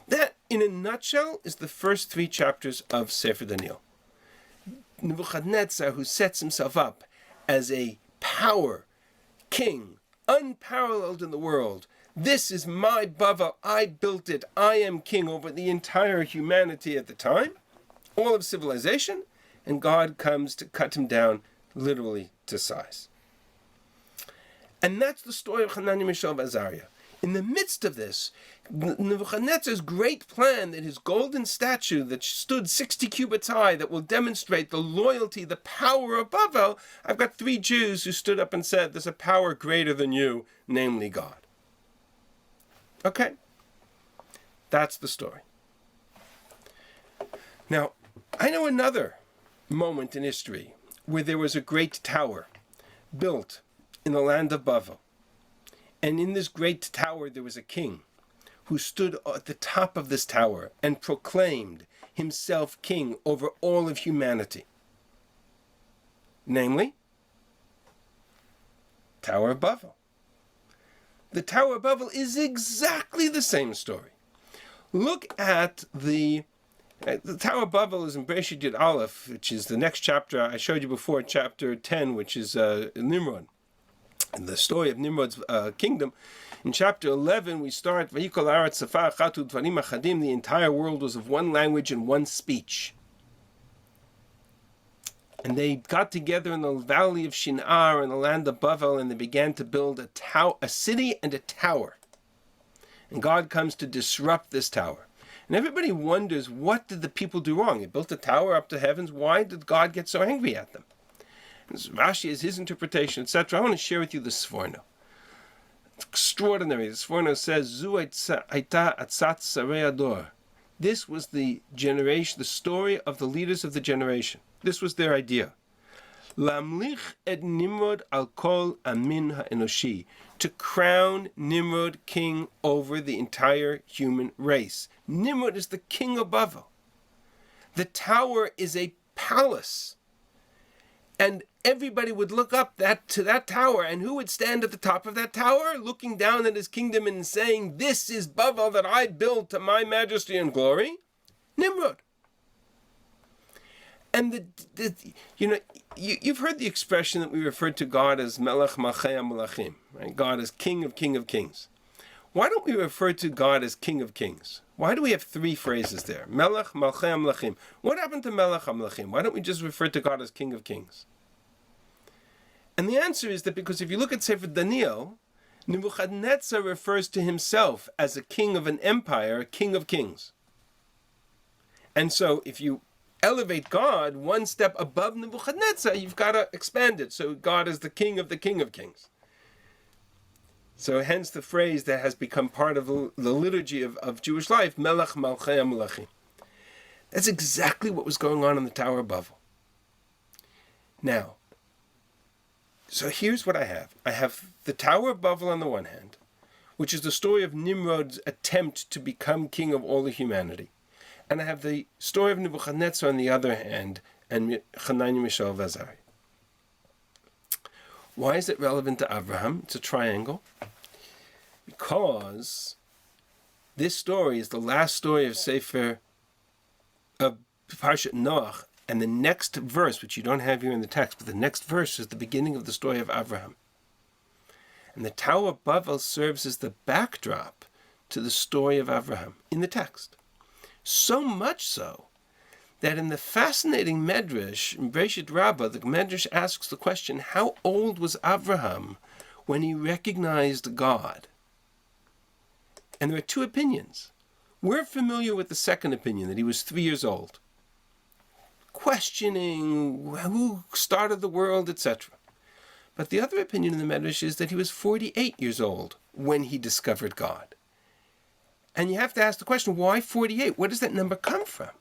That, in a nutshell, is the first 3 chapters of Sefer Daniel. Nebuchadnezzar, who sets himself up as a power, king, unparalleled in the world. This is my Bavel. I built it. I am king over the entire humanity at the time, all of civilization, and God comes to cut him down literally to size. And that's the story of Hananiah, Mishael, and Azariah. In the midst of this, Nebuchadnezzar's great plan that his golden statue that stood 60 cubits high, that will demonstrate the loyalty, the power of Bavel, I've got 3 Jews who stood up and said, there's a power greater than you, namely God. Okay, that's the story. Now, I know another moment in history where there was a great tower built in the land of Bavel. And in this great tower there was a king who stood at the top of this tower and proclaimed himself king over all of humanity. Namely, Tower of Bavel. The Tower of Bavel is exactly the same story. Look at the Tower of Bavel is in Bereshit Yud Aleph, which is the next chapter I showed you before, chapter 10, which is Nimrod. And the story of Nimrod's kingdom. In chapter 11, we start, Vayikol haaretz safar achat u'dvarim achadim, the entire world was of one language and one speech. And they got together in the valley of Shinar in the land of Bavel, and they began to build a city and a tower. And God comes to disrupt this tower. And everybody wonders, what did the people do wrong? They built a tower up to heavens. Why did God get so angry at them? And Rashi is his interpretation, etc. I want to share with you the Sforno. It's extraordinary. The Sforno says, Zu aita atzat sarei ador. This was the generation, the story of the leaders of the generation. This was their idea. Lamlich et Nimrod al kol amin ha'enoshi. To crown Nimrod king over the entire human race. Nimrod is the king of Bavel. The tower is a palace. And everybody would look up to that tower, and who would stand at the top of that tower, looking down at his kingdom and saying, "This is Bavel that I built to my majesty and glory"? Nimrod. And you've heard the expression that we refer to God as Melech Malchei HaMelachim, right? God is King of Kings. Why don't we refer to God as King of Kings? Why do we have three phrases there? Melech Malchei HaMelachim. What happened to Melech HaMelachim? Why don't we just refer to God as King of Kings? And the answer is that because if you look at Sefer Daniel, Nebuchadnezzar refers to himself as a king of an empire, a king of kings. And so if you elevate God one step above Nebuchadnezzar, you've got to expand it. So God is the king of kings. So hence the phrase that has become part of the liturgy of Jewish life, Melech Malchei HaMelachim. That's exactly what was going on in the Tower of Babel. Now, so here's what I have. I have the Tower of Babel on the one hand, which is the story of Nimrod's attempt to become king of all of humanity. And I have the story of Nebuchadnezzar on the other hand, and Hananiah, Mishael, Azariah. Why is it relevant to Abraham? It's a triangle. Because this story is the last story of Parshat Noach, and the next verse, which you don't have here in the text, but the next verse is the beginning of the story of Abraham. And the Tower of Babel serves as the backdrop to the story of Abraham in the text. So much so that in the fascinating Midrash, in Bereshit Rabbah, the Midrash asks the question, how old was Abraham when he recognized God? And there are two opinions. We're familiar with the second opinion, that he was 3 years old, questioning who started the world, etc. But the other opinion in the Midrash is that he was 48 years old when he discovered God. And you have to ask the question, why 48? Where does that number come from?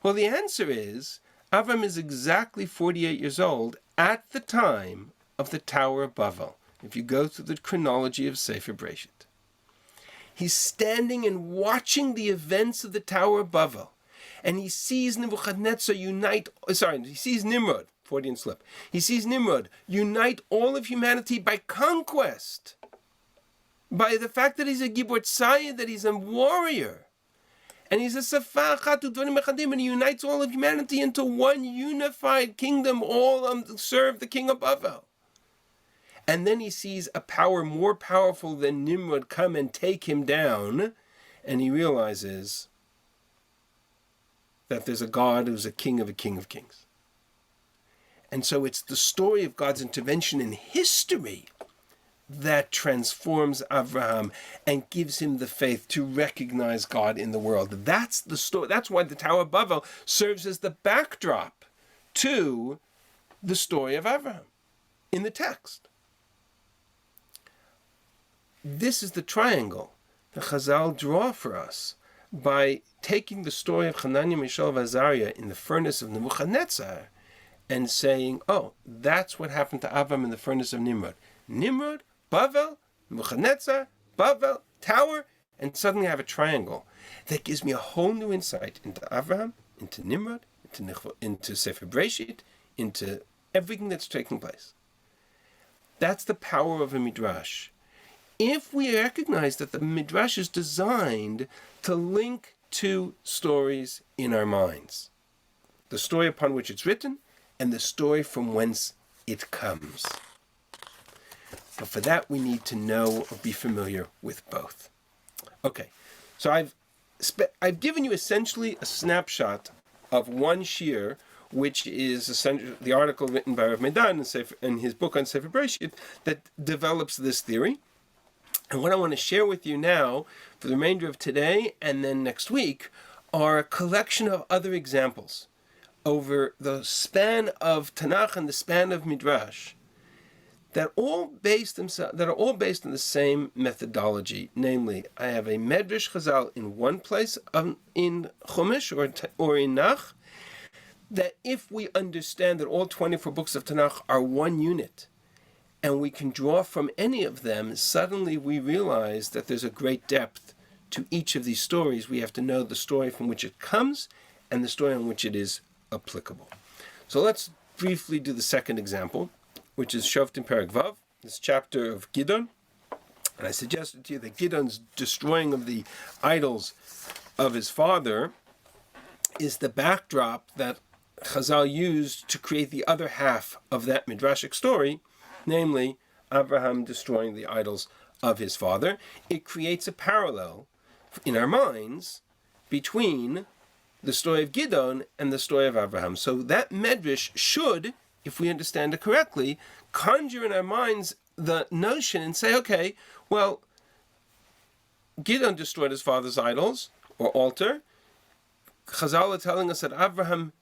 Well, the answer is, Avram is exactly 48 years old at the time of the Tower of Babel, if you go through the chronology of Sefer Bereshit. He's standing and watching the events of the Tower of Babel, and he sees Nebuchadnezzar he sees Nimrod, Freudian slip. He sees Nimrod unite all of humanity by conquest, by the fact that he's a Gibor Tzayid, that he's a warrior. And he's a Safar Chatu Dvarim Echadim, and he unites all of humanity into one unified kingdom, all serve the king of Bavel. And then he sees a power more powerful than Nimrod come and take him down, and he realizes that there's a God who's a king of kings. And so it's the story of God's intervention in history that transforms Abraham and gives him the faith to recognize God in the world. That's the story. That's why the Tower of Babel serves as the backdrop to the story of Abraham in the text. This is the triangle that Chazal draw for us by taking the story of Hananiah, Mishael, and Azariah in the furnace of Nebuchadnezzar and saying, oh, that's what happened to Abraham in the furnace of Nimrod. Nimrod, Bavel, Nebuchadnezzar, Bavel, Tower, and suddenly I have a triangle that gives me a whole new insight into Abraham, into Nimrod, into Sefer Bereshit, into everything that's taking place. That's the power of a Midrash. If we recognize that the Midrash is designed to link two stories in our minds, the story upon which it's written and the story from whence it comes. But for that, we need to know or be familiar with both. Okay, so I've given you essentially a snapshot of one shiur which is essentially the article written by Rav Medan in his book on Sefer Bereshit that develops this theory. And what I want to share with you now for the remainder of today and then next week are a collection of other examples over the span of Tanakh and the span of Midrash that are all based on the same methodology. Namely, I have a Medrash Chazal in one place in Chumash or in Nach, that if we understand that all 24 books of Tanakh are one unit, and we can draw from any of them, suddenly we realize that there's a great depth to each of these stories. We have to know the story from which it comes and the story on which it is applicable. So let's briefly do the second example, which is Shoftim Perek Vav, this chapter of Gidon. And I suggested to you that Gidon's destroying of the idols of his father is the backdrop that Chazal used to create the other half of that Midrashic story, namely Abraham destroying the idols of his father. It creates a parallel in our minds between the story of Gidon and the story of Abraham. So that Medrash should, if we understand it correctly, conjure in our minds the notion and say, okay, well, Gidon destroyed his father's idols, or altar. Chazal are telling us that Abraham,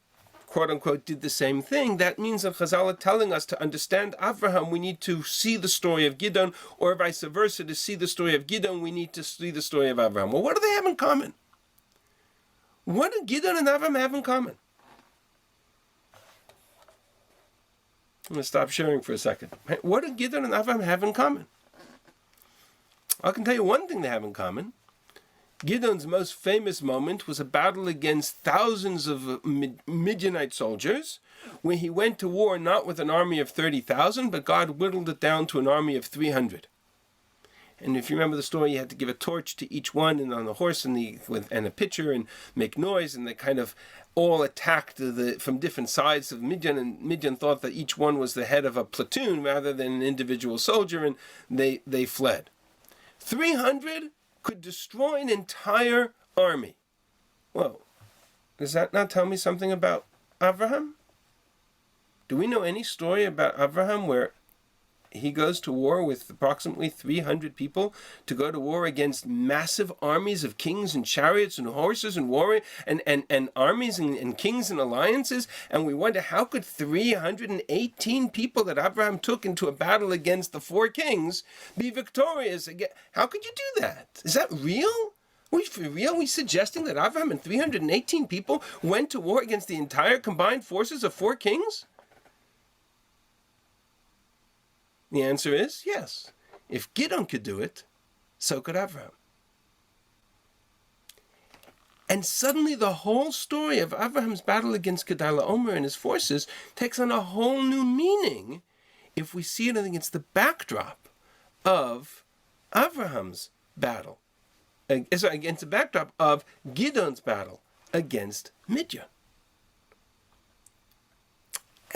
quote-unquote, did the same thing. That means that Chazal are telling us to understand Abraham, we need to see the story of Gidon, or vice versa, to see the story of Gidon, we need to see the story of Abraham. Well, what do they have in common? What do Gidon and Abraham have in common? I'm going to stop sharing for a second. What do Gidon and Abraham have in common? I can tell you one thing they have in common. Gidon's most famous moment was a battle against thousands of Midianite soldiers, where he went to war not with an army of 30,000, but God whittled it down to an army of 300. And if you remember the story, you had to give a torch to each one, and on the horse and a pitcher, and make noise, and they kind of all attacked from different sides of Midian, and Midian thought that each one was the head of a platoon rather than an individual soldier, and they fled. 300 could destroy an entire army. Well, does that not tell me something about Abraham? Do we know any story about Abraham where he goes to war with approximately 300 people to go to war against massive armies of kings and chariots and horses and warriors and armies and kings and alliances? And we wonder, how could 318 people that Abraham took into a battle against the four kings be victorious again? How could you do that? Is that real? For real? Are we suggesting that Abraham and 318 people went to war against the entire combined forces of four kings? The answer is yes. If Gidon could do it, so could Abraham. And suddenly the whole story of Abraham's battle against Kedar Omer and his forces takes on a whole new meaning if we see it against the backdrop of Abraham's battle. Against the backdrop of Gidon's battle against Midian.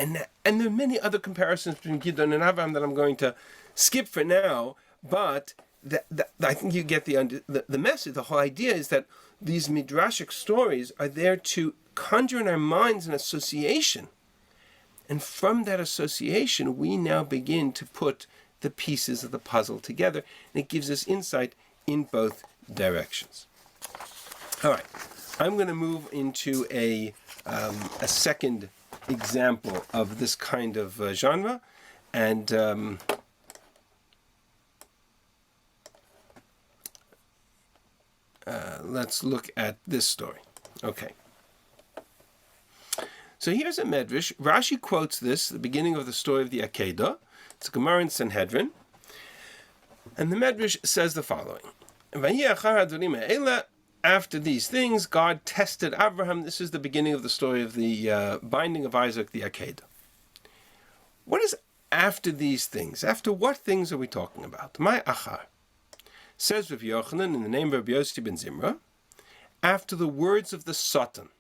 And there are many other comparisons between Gidon and Abraham that I'm going to skip for now, but I think you get the message. The whole idea is that these Midrashic stories are there to conjure in our minds an association. And from that association, we now begin to put the pieces of the puzzle together, and it gives us insight in both directions. All right, I'm going to move into a second example of this kind of genre, and let's look at this story. Okay. So here's a Medrash. Rashi quotes this at the beginning of the story of the Akedah. It's a Gemara in Sanhedrin. And the Midrash says the following. After these things, God tested Abraham. This is the beginning of the story of the binding of Isaac, the Akedah. What is after these things? After what things are we talking about? My achar. Says Rabbi Yochanan in the name of Rabbi Yossi ben Zimra, after the words of the Satan.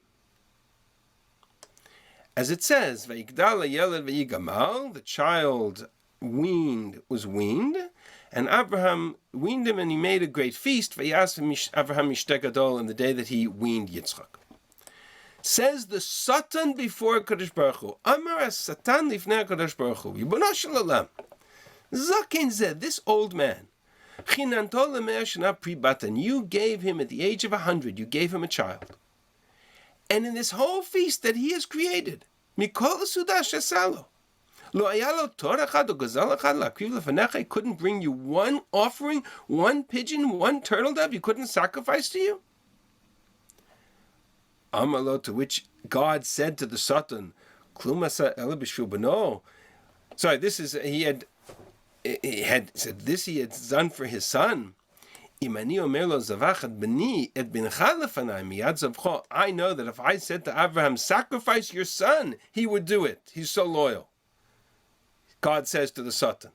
As it says, Vayigdal hayeled vayigamal, the child was weaned, and Abraham weaned him, and he made a great feast. Vayas Abraham mishte gadol, on the day that he weaned Yitzchak. Says the Satan before Kadosh Baruch Hu. Amar Satan lifnei Kadosh Baruch Hu. Ribono shel olam. Zaken zeh, this old man. Chinanto lemea shana pri batan. You gave him at the age of 100. You gave him a child. And in this whole feast that he has created, mikol suda shesalo. Lo ayalo torah chad o gazal chad lakriv lefanecha. He couldn't bring you one offering, one pigeon, one turtle dove. You couldn't sacrifice to you. Amalo, to which God said to the Satan, "Klumasa ela b'shvil b'no." Sorry, this is he had said this he had done for his son. Imani omer lo zavach b'ni et bincha lefanai miyad zavcho. I know that if I said to Abraham, "Sacrifice your son," he would do it. He's so loyal. God says to the Satan,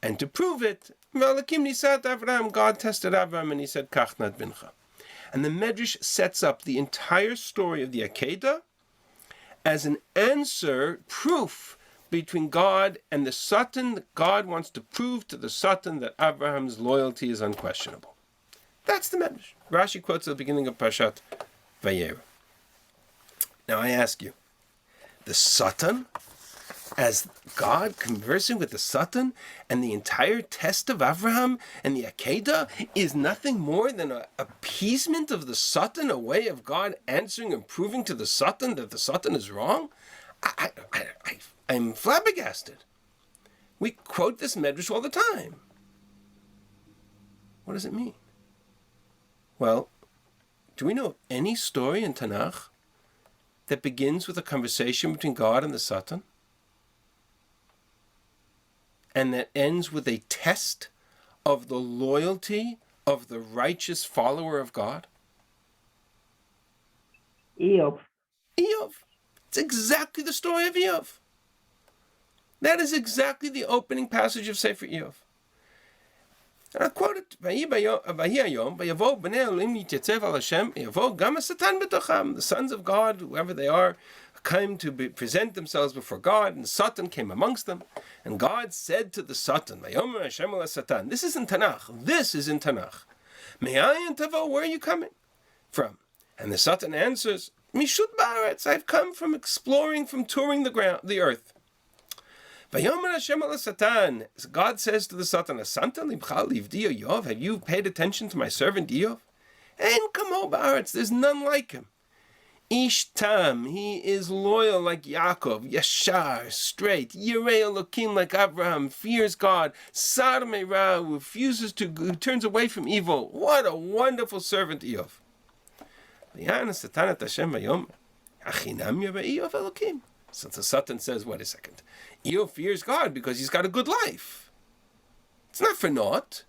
and to prove it, God tested Abraham and he said, "Kach nat bincha." And the Midrash sets up the entire story of the Akedah as an answer, proof between God and the Satan. God wants to prove to the Satan that Abraham's loyalty is unquestionable. That's the Midrash. Rashi quotes at the beginning of Parshat Vayera. Now I ask you, the Satan, as God conversing with the Satan, and the entire test of Abraham and the Akedah is nothing more than an appeasement of the Satan, a way of God answering and proving to the Satan that the Satan is wrong? I'm flabbergasted. We quote this Midrash all the time. What does it mean? Well, do we know of any story in Tanakh that begins with a conversation between God and the Satan, and that ends with a test of the loyalty of the righteous follower of God? Eov. It's exactly the story of Eov. That is exactly the opening passage of Sefer Eov. And I'll quote it. The sons of God, whoever they are, came to present themselves before God, and Satan came amongst them. And God said to the Satan, this is in Tanakh. This is in Tanakh. Where are you coming from? And the Satan answers, Mishut Ba'aretz, I've come from exploring, from touring the earth. God says to the Satan, have you paid attention to my servant Eov? There's none like him. Ishtam, he is loyal like Yaakov, Yashar, straight, Yirei Elokim like Abraham, fears God, Sar Meira, who turns away from evil. What a wonderful servant Eov. So the Satan says, wait a second, Eov fears God because he's got a good life. It's not for naught.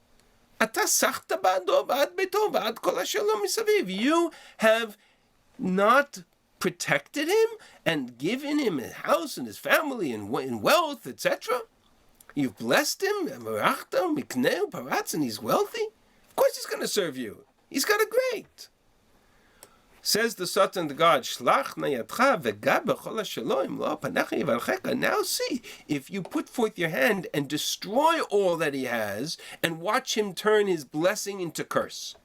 You have not protected him and given him a house and his family and wealth, etc. You've blessed him, and he's wealthy. Of course he's going to serve you. He's got it great. Says the Satan to God, now see, if you put forth your hand and destroy all that he has and watch him turn his blessing into curse.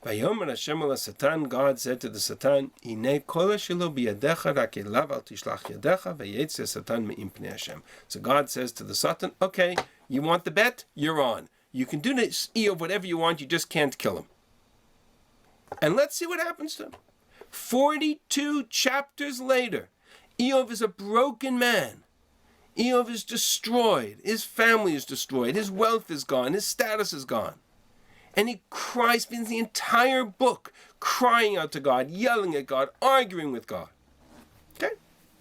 God said to the Satan, so God says to the Satan, okay, you want the bet? You're on. You can do this Eov whatever you want, you just can't kill him. And let's see what happens to him. 42 chapters later, Eov is a broken man. Eov is destroyed. His family is destroyed. His wealth is gone. His status is gone. And he cries, spends the entire book crying out to God, yelling at God, arguing with God. Okay?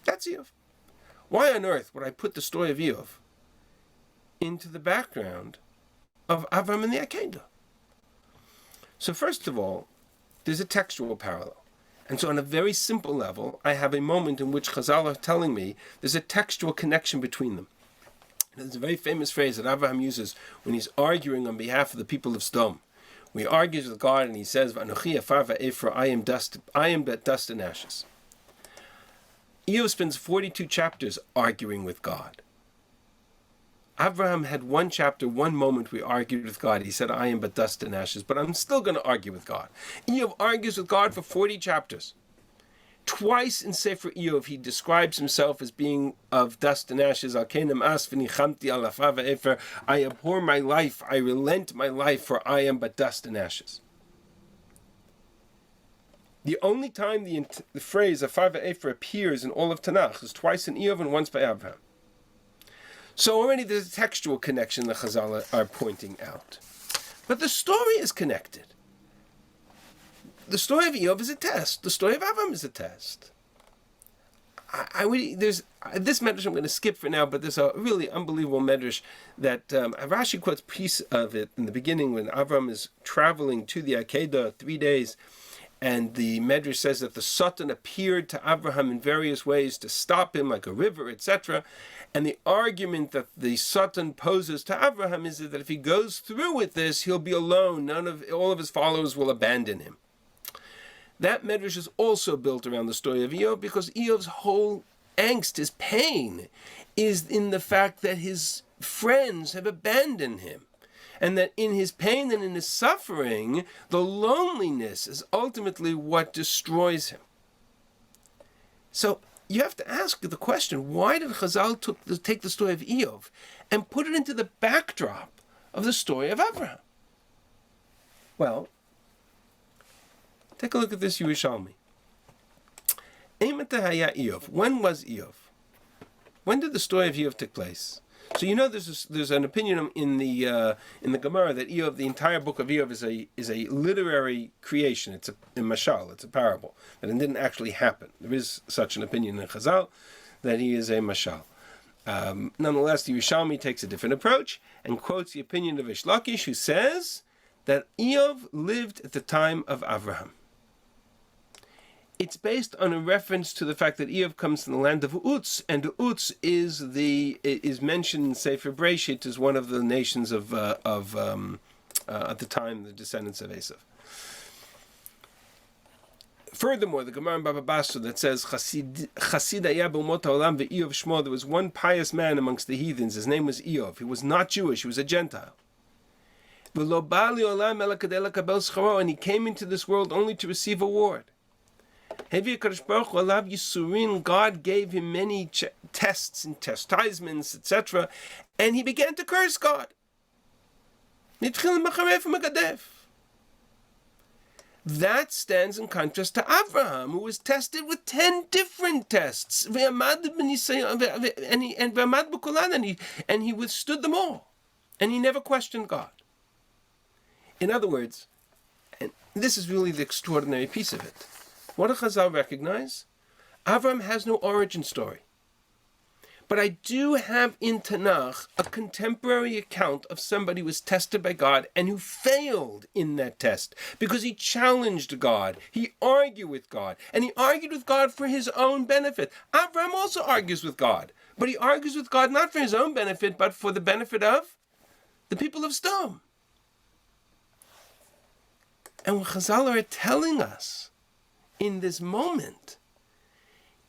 That's Eov. Why on earth would I put the story of Eov into the background of Avram and the Akedah? So first of all, there's a textual parallel. And so on a very simple level, I have a moment in which Chazal are telling me there's a textual connection between them. There's a very famous phrase that Abraham uses when he's arguing on behalf of the people of Sodom. When he argues with God and he says, "V'anochi afar va'efra, I am but dust and ashes." Eov spends 42 chapters arguing with God. Abraham had one chapter, one moment we argued with God. He said, I am but dust and ashes, but I'm still going to argue with God. Eov argues with God for 40 chapters. Twice in Sefer Eov, he describes himself as being of dust and ashes. I abhor my life, I relent my life, for I am but dust and ashes. The only time the phrase Afava Efer appears in all of Tanakh is twice in Eov and once by Abraham. So already there's a textual connection the Chazal are pointing out. But the story is connected. The story of Eov is a test. The story of Abraham is a test. There's this Midrash I'm going to skip for now, but there's a really unbelievable Midrash that Rashi quotes a piece of it in the beginning when Abraham is traveling to the Akedah 3 days. And the Midrash says that the Satan appeared to Abraham in various ways to stop him, like a river, etc. And the argument that the Satan poses to Abraham is that if he goes through with this, he'll be alone. All of his followers will abandon him. That Midrash is also built around the story of Eov, because Eov's whole angst, his pain, is in the fact that his friends have abandoned him. And that in his pain and in his suffering, the loneliness is ultimately what destroys him. So you have to ask the question, why did Chazal take the story of Eov and put it into the backdrop of the story of Abraham? Well, take a look at this Yerushalmi. When was Eov? When did the story of Eov take place? So you know there's an opinion in the Gemara that Eov, the entire book of Eov, is a literary creation. It's a mashal, it's a parable, that it didn't actually happen. There is such an opinion in Chazal that he is a mashal. Nonetheless, the Yerushalmi takes a different approach and quotes the opinion of Ish Lakish, who says that Eov lived at the time of Avraham. It's based on a reference to the fact that Eov comes from the land of Uts, and Uts is mentioned in Sefer Breshit as one of the nations of at the time, the descendants of Esav. Furthermore, the Gemara in Baba Basra that says Chasid Aya b'umot ha'olam ve'Eov shmo, there was one pious man amongst the heathens. His name was Eov. He was not Jewish. He was a Gentile. V'lo ba li'olam ela kadei lekabel scharo, and he came into this world only to receive a reward. God gave him many tests and chastisements, etc., and he began to curse God. That stands in contrast to Abraham, who was tested with 10 different tests, and he withstood them all, and he never questioned God. In other words, and this is really the extraordinary piece of it, what do Chazal recognize? Avram has no origin story. But I do have in Tanakh a contemporary account of somebody who was tested by God and who failed in that test because he challenged God. He argued with God. And he argued with God for his own benefit. Avram also argues with God. But he argues with God not for his own benefit, but for the benefit of the people of Sodom. And what Chazal are telling us in this moment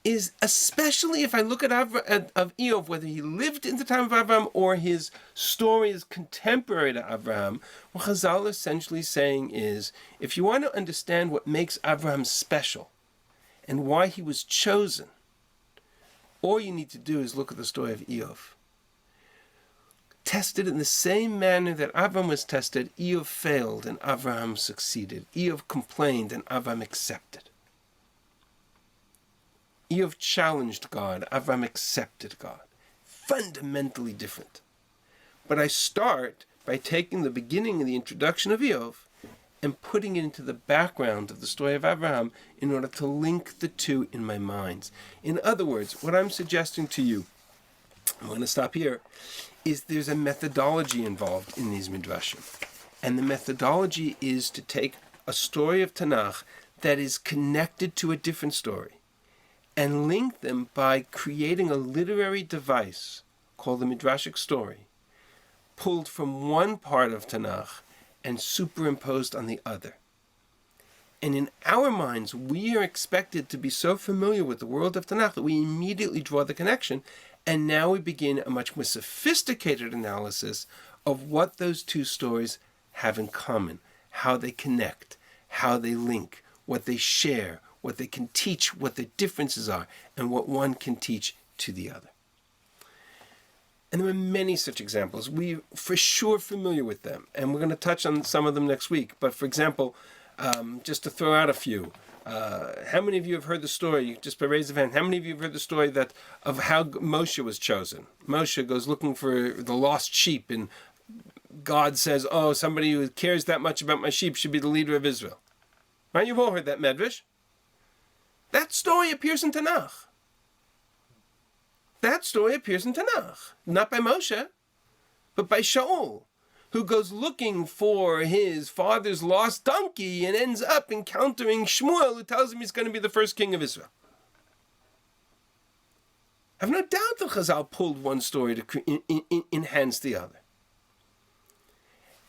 is, especially if I look at Eov, whether he lived in the time of Abraham or his story is contemporary to Abraham, what Chazal is essentially saying is, if you want to understand what makes Abraham special and why he was chosen, all you need to do is look at the story of Eov. Tested in the same manner that Abraham was tested, Eov failed and Abraham succeeded. Eov complained and Abraham accepted. Eov challenged God, Abraham accepted God. Fundamentally different. But I start by taking the beginning of the introduction of Eov and putting it into the background of the story of Abraham in order to link the two in my mind. In other words, what I'm suggesting to you, I'm going to stop here, is there's a methodology involved in these midrashim. And the methodology is to take a story of Tanakh that is connected to a different story and link them by creating a literary device called the Midrashic story, pulled from one part of Tanakh and superimposed on the other. And in our minds, we are expected to be so familiar with the world of Tanakh that we immediately draw the connection. And now we begin a much more sophisticated analysis of what those two stories have in common, how they connect, how they link, what they share, what they can teach, what the differences are, and what one can teach to the other. And there are many such examples. We're for sure familiar with them, and we're going to touch on some of them next week. But for example, just to throw out a few, how many of you have heard the story, just by raise of hand, how many of you have heard the story of how Moshe was chosen? Moshe goes looking for the lost sheep, and God says, oh, somebody who cares that much about my sheep should be the leader of Israel. Right? You've all heard that Midrash. That story appears in Tanakh. That story appears in Tanakh. Not by Moshe, but by Shaul, who goes looking for his father's lost donkey and ends up encountering Shmuel, who tells him he's going to be the first king of Israel. I have no doubt that Chazal pulled one story to enhance the other.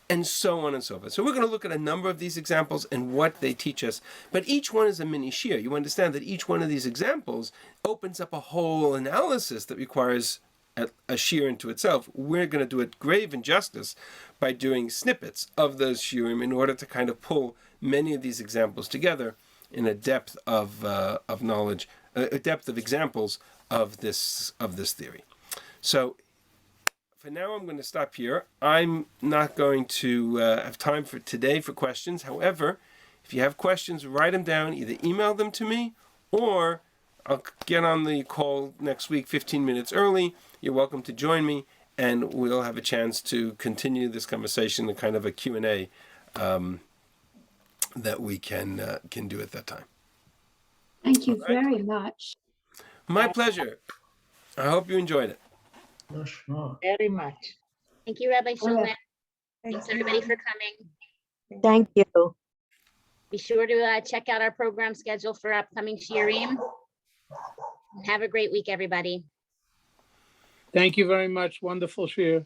And so on and so forth. So we're going to look at a number of these examples and what they teach us. But each one is a mini shir. You understand that each one of these examples opens up a whole analysis that requires a shir into itself. We're going to do it grave injustice by doing snippets of those shirim in order to kind of pull many of these examples together in a depth of knowledge, a depth of examples of this theory. So for now, I'm going to stop here. I'm not going to have time for today for questions. However, if you have questions, write them down. Either email them to me, or I'll get on the call next week 15 minutes early. You're welcome to join me, and we'll have a chance to continue this conversation in kind of a Q&A that we can do at that time. Thank you very much. My pleasure. I hope you enjoyed it. Very much. Thank you, Rabbi Shulman. Thanks everybody for coming. Thank you. Be sure to check out our program schedule for upcoming shiurim. Have a great week, everybody. Thank you very much. Wonderful share.